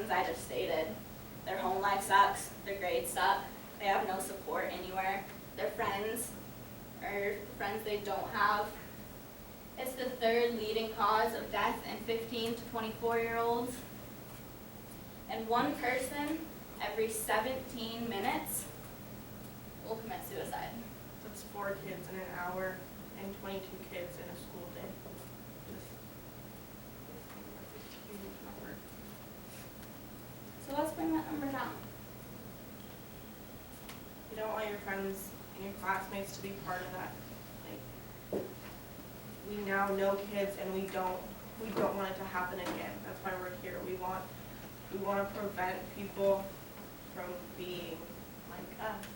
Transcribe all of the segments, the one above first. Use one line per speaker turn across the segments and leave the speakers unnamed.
things I just stated. Their home life sucks, their grades suck, they have no support anywhere, their friends are friends they don't have. It's the third leading cause of death in 15 to 24-year-olds. And one person every 17 minutes will commit suicide.
That's 4 kids in an hour and 22 kids in a school day. That's a huge number.
So let's bring that number down.
You don't want your friends and your classmates to be part of that. Like, we now know kids, and we don't want it to happen again. That's why we're here. We want to prevent people from being like us.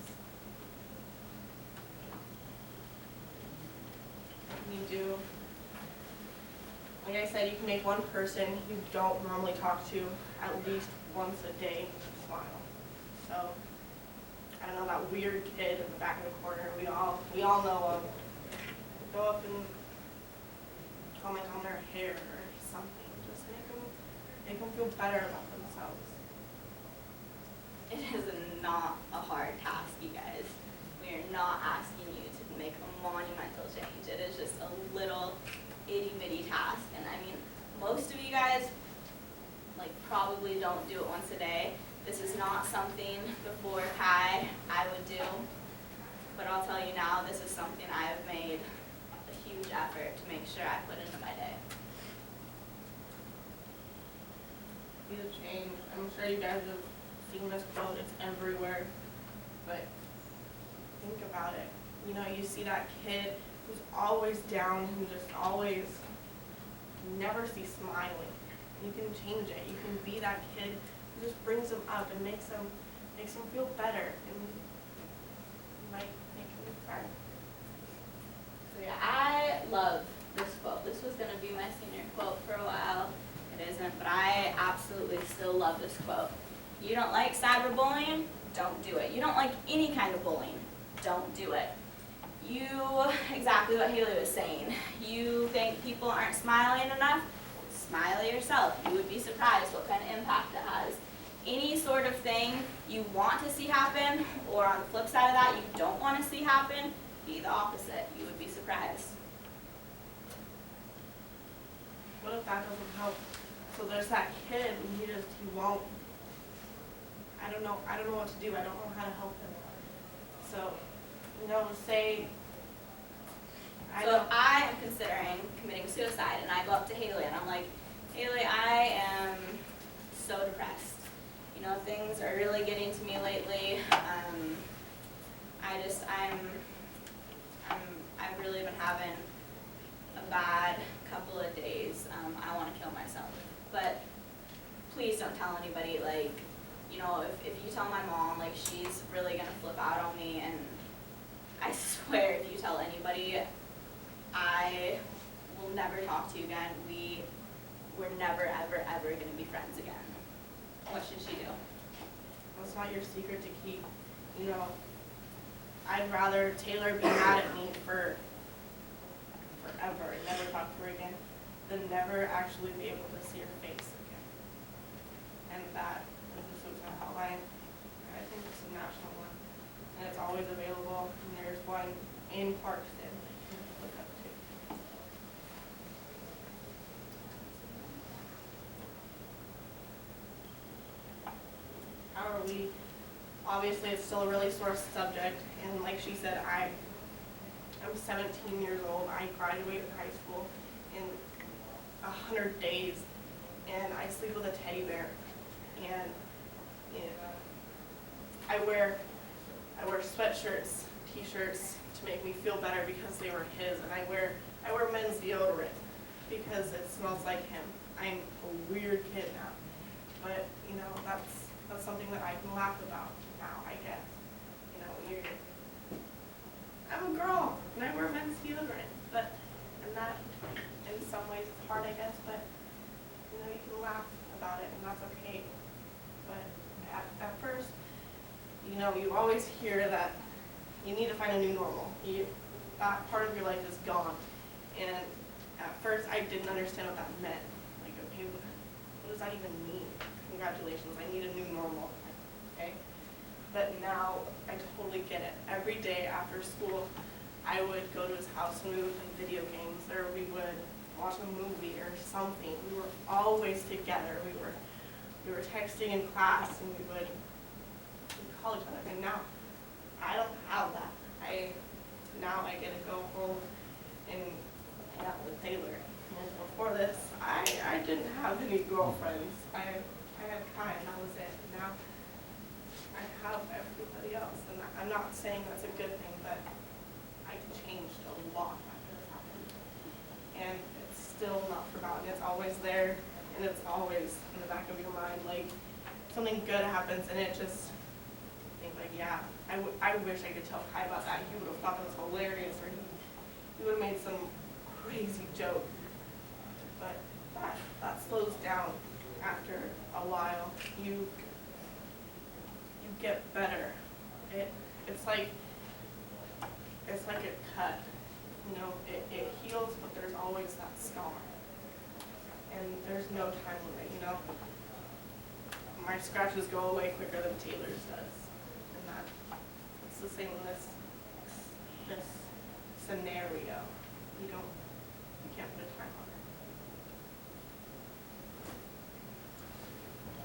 You do, like I said, you can make one person you don't normally talk to at least once a day smile. So, I don't know, that weird kid in the back of the corner, we all know him. Go up and comment on their hair or something. Just make them feel better about themselves.
It is not a hard task, you guys. We are not asking you to make a monumental change. It is just a little itty-bitty task. And I mean, most of you guys probably don't do it once a day. This is not something before Kai I would do. But I'll tell you now, this is something I have made a huge effort to make sure I put into my day.
Be the change. I'm sure you guys have seen this quote. It's everywhere. But think about it. You know, you see that kid who's always down, who just always never see smiling. You can change it. You can be that kid who just brings them up and makes them feel better, and you might make a new friend.
So yeah, I love this quote. This was going to be my senior quote for a while. It isn't, but I absolutely still love this quote. You don't like cyberbullying? Don't do it. You don't like any kind of bullying? Don't do it. Exactly what Haley was saying. You think people aren't smiling enough? Smile yourself. You would be surprised what kind of impact it has. Any sort of thing you want to see happen, or on the flip side of that, you don't want to see happen, be the opposite. You would be surprised.
What if that doesn't help? So there's that kid, and he won't. I don't know what to do. I don't know how to help him. So, say.
So if I am considering committing suicide, and I go up to Haley and I'm like, Haley, I am so depressed. Things are really getting to me lately. I've really been having a bad couple of days. I want to kill myself. But please don't tell anybody, if you tell my mom, she's really going to flip out on me, and I swear if you tell anybody, I will never talk to you again. We're never, ever, ever going to be friends again. What should she do?
It's not your secret to keep. I'd rather Taylor be mad at me for forever and never talk to her again than never actually be able to see her face again. And that is the suicide hotline. I think it's a national one, and it's always available. And there's one in Parkston that you can look up to. However, obviously it's still a really sore subject, and like she said, I'm 17 years old. I graduated high school in 100 days, and I sleep with a teddy bear, and I wear sweatshirts, t-shirts to make me feel better because they were his, and I wear men's deodorant because it smells like him. I'm a weird kid now, but that's something that I can laugh about now, I guess. I'm a girl and I wear men's deodorant, and that in some ways is hard, I guess, but you can laugh about it, and that's okay. But at first, you always hear that you need to find a new normal. That part of your life is gone, and at first I didn't understand what that meant. Okay, what does that even mean? congratulations, I need a new normal, okay? But now I totally get it. Every day after school, I would go to his house and we would play video games, or we would watch a movie or something. We were always together. We were texting in class, and we would call each other. And now I don't have that. Now I get to go home and hang out with Taylor. And before this, I didn't have any girlfriends. I had Kai, and that was it. Now I have everybody else, and I'm not saying that's a good thing, but I changed a lot after this happened. And it's still not forgotten. It's always there, and it's always in the back of your mind. Like, something good happens, and it just think like, yeah, I wish I could tell Kai about that. He would have thought that was hilarious, or he would have made some crazy joke. But that slows down after a while. You get better. It's like a cut. You know, it heals, but there's always that scar. And there's no time limit, you know. My scratches go away quicker than Taylor's does. And it's the same in this scenario. You can't put a time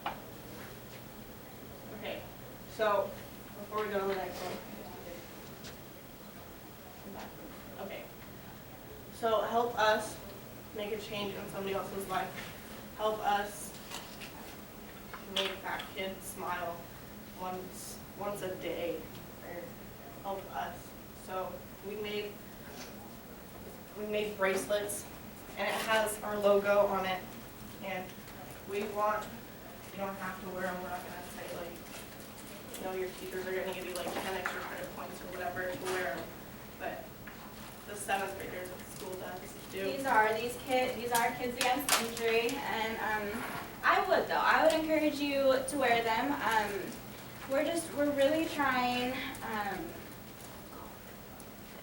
on it. Okay, so before we go to the next one. Okay, so help us make a change in somebody else's life. Help us make that kid smile once a day, or help us. So we made bracelets, and it has our logo on it, and you don't have to wear them. We're not gonna say like, your teachers are gonna give you like 10 extra credit points or whatever to wear them, but the 7th graders at the school does do.
These are Kids Against Injury, and I would encourage you to wear them. We're really trying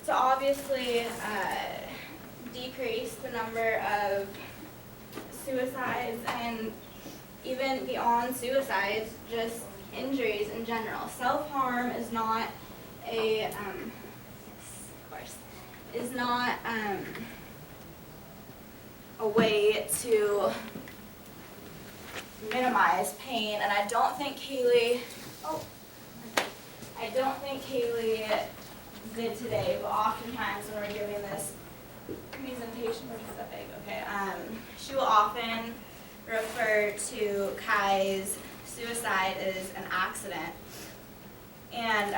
to obviously decrease the number of suicides, and even beyond suicides, just injuries in general. Self-harm is not a way to minimize pain, and I don't think Kaylee did today, but oftentimes when we're giving this presentation, we're just that big, okay? She will often refer to Kai's suicide as an accident, and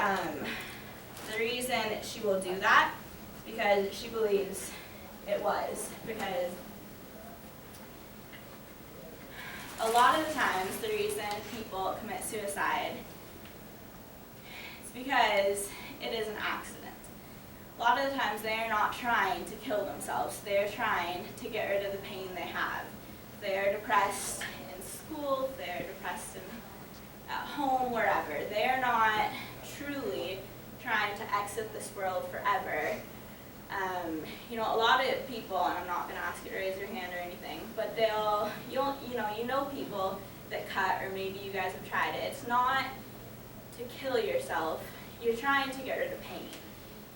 the reason she will do that is because she believes it was, because a lot of the times the reason people commit suicide is because it is an accident. A lot of the times they are not trying to kill themselves. They are trying to get rid of the pain they have. They are depressed in school, they are depressed at home, wherever. They are not truly trying to exit this world forever. A lot of people, and I'm not going to ask you to raise your hand or anything, but you know people that cut, or maybe you guys have tried it. It's not to kill yourself. You're trying to get rid of pain.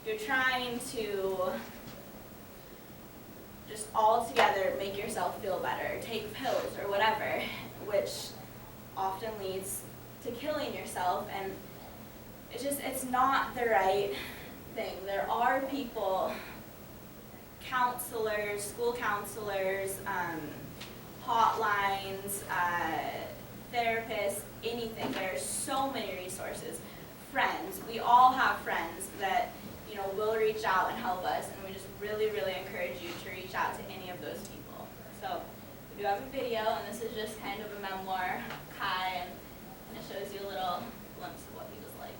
You're trying to just altogether make yourself feel better, take pills or whatever, which often leads to killing yourself, and it's not the right thing. There are people, counselors, school counselors, hotlines, therapists, anything. There are so many resources. Friends, we all have friends that will reach out and help us, and we just really, really encourage you to reach out to any of those people. So we do have a video, and this is just kind of a memoir of Kai, and it shows you a little glimpse of what he was like.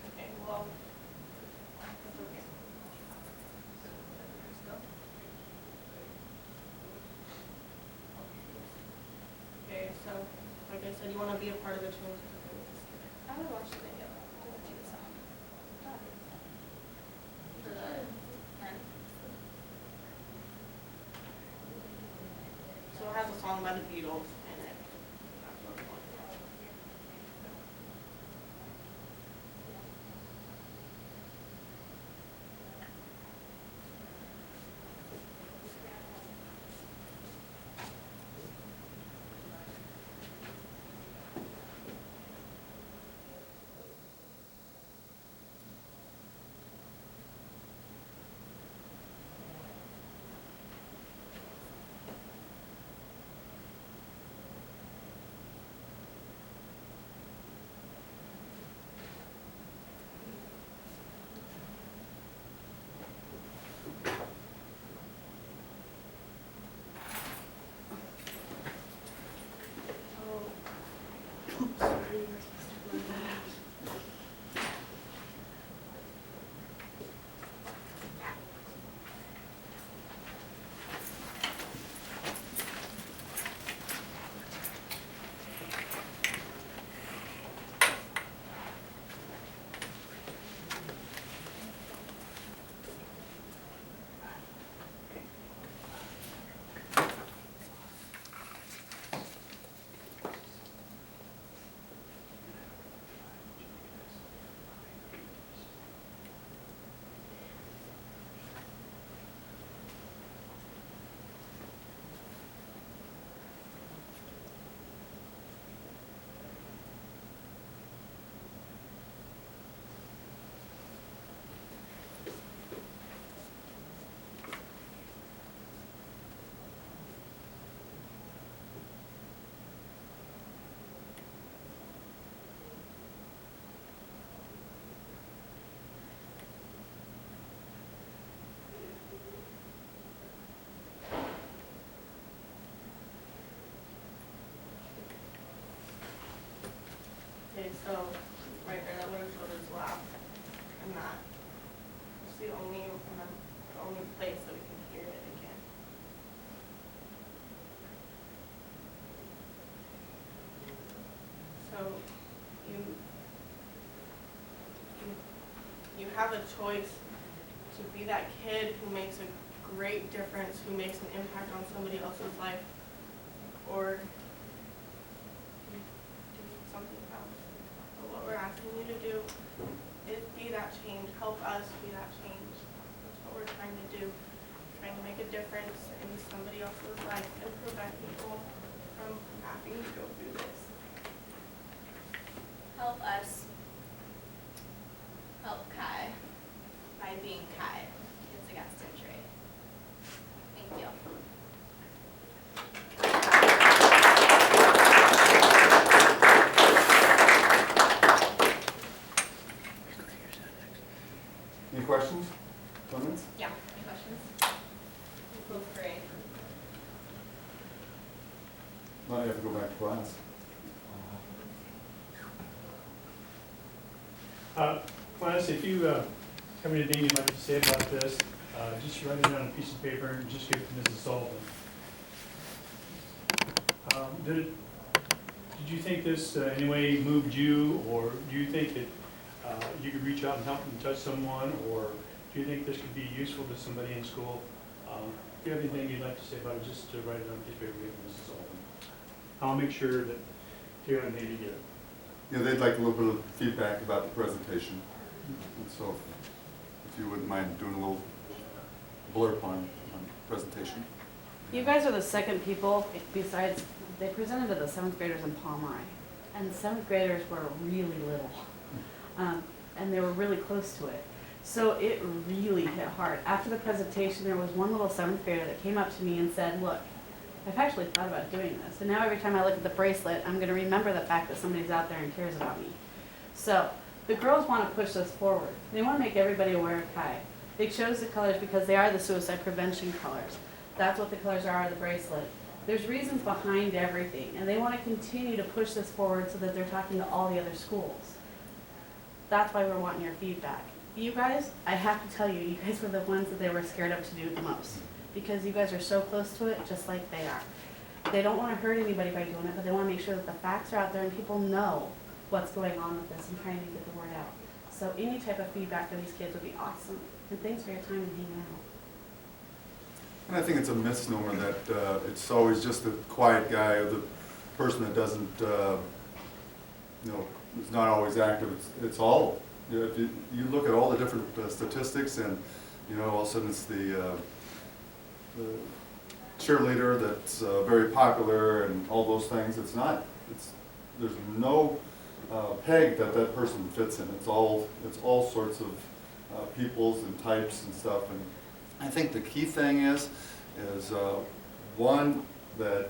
Okay, well, So, like I said, you want to be a part of the change.
I would watch the video. I would do the song. For the men.
So it has a song by the Beatles in it. That's what we want. Okay, so right there, that would have showed his laugh, and that. It's the only place that we can hear it again. So you have a choice to be that kid who makes a great difference, who makes an impact on somebody else's life, or do something else. But what we're asking you to do is be that change, help us be that change. That's what we're trying to do, trying to make a difference in somebody else's life and prevent people from having to go through this.
Help us help Kai by being Kai. Kids Against Injury. Thank you.
Any questions, comments?
Yeah, any questions? Feel free.
Now you have to go back to class.
Class, if you have anything you'd like to say about this, just write it on a piece of paper and just give it to Mrs. Sullivan. Did you think this in any way moved you, or do you think that you could reach out and help and touch someone, or do you think this could be useful to somebody in school? If you have anything you'd like to say about it, just write it on a piece of paper and give it to Mrs. Sullivan. I'll make sure that Tara and maybe get it.
Yeah, they'd like a little bit of feedback about the presentation. And so if you wouldn't mind doing a little blurb on presentation.
You guys are the second people, besides, they presented to the 7th graders in Pomeroy. And the 7th graders were really little. And they were really close to it. So it really hit hard. After the presentation, there was one little 7th grader that came up to me and said, look, I've actually thought about doing this. And now every time I look at the bracelet, I'm going to remember the fact that somebody's out there and cares about me. So the girls want to push this forward. They want to make everybody aware of Kai. They chose the colors because they are the suicide prevention colors. That's what the colors are of the bracelet. There's reasons behind everything, and they want to continue to push this forward so that they're talking to all the other schools. That's why we're wanting your feedback. You guys, I have to tell you, you guys were the ones that they were scared of to do the most, because you guys are so close to it, just like they are. They don't wanna hurt anybody by doing it, but they wanna make sure that the facts are out there and people know what's going on with this and trying to get the word out. So any type of feedback for these kids would be awesome. And thanks for your time and hanging out.
And I think it's a misnomer that it's always just the quiet guy or the person that doesn't, you know, is not always active. It's all, you know, if you look at all the different statistics and, you know, all of a sudden it's the cheerleader that's very popular and all those things. It's not, there's no peg that that person fits in. It's all sorts of peoples and types and stuff. And I think the key thing is one, that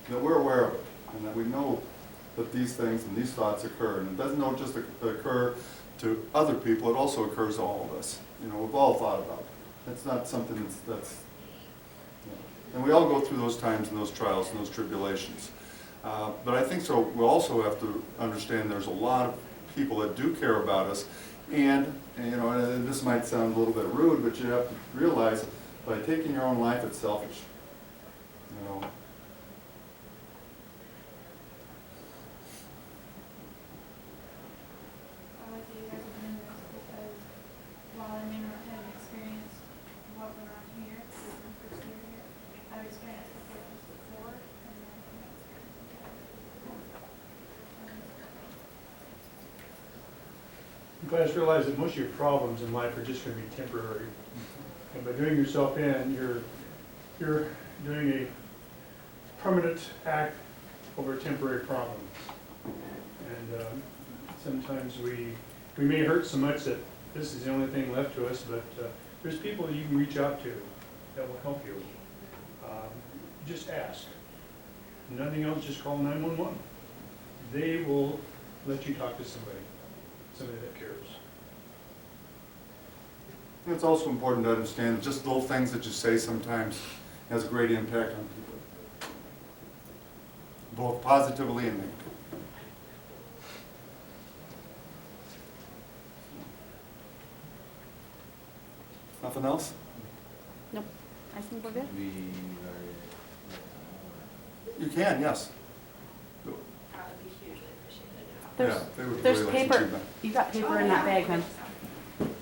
we're aware of it, and that we know that these things and these thoughts occur. And it doesn't just occur to other people, it also occurs to all of us. You know, we've all thought about it. It's not something that's you know, and we all go through those times and those trials and those tribulations. But I think so, we also have to understand there's a lot of people that do care about us. And you know, and this might sound a little bit rude, but you have to realize by taking your own life, it's selfish. You know.
I like that you guys are doing this because while I may not have experienced what went on here, this is my first year here, I've experienced the forgiveness before, and then I'm not experiencing it.
You guys realize that most of your problems in life are just going to be temporary. And by doing yourself in, you're doing a permanent act over temporary problems. And sometimes we may hurt so much that this is the only thing left to us, but there's people that you can reach out to that will help you. Just ask. Nothing else, just call 911. They will let you talk to somebody that cares.
And it's also important to understand that just little things that you say sometimes has a great impact on people, both positively and negatively. Nothing else?
Nope, I think we're good.
You can, yes.
That would be hugely appreciated.
There's,
Yeah, they would
there's
really like some
paper,
feedback.
you got paper in that bag, hon.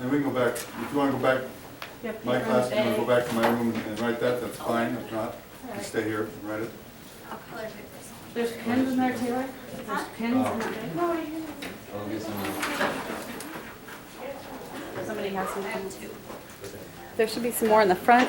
And we can go back, if you want to go back,
You have
my
paper in
class,
the
you want to go
bag.
back to my room and write that, that's fine. If not, you can stay here and write it.
I'll color pick this one.
There's pens in there, Taylor? There's pens in that bag? No, right here.
I'll get some.
Somebody has some
I have
pens.
two.
There should be some more in the front.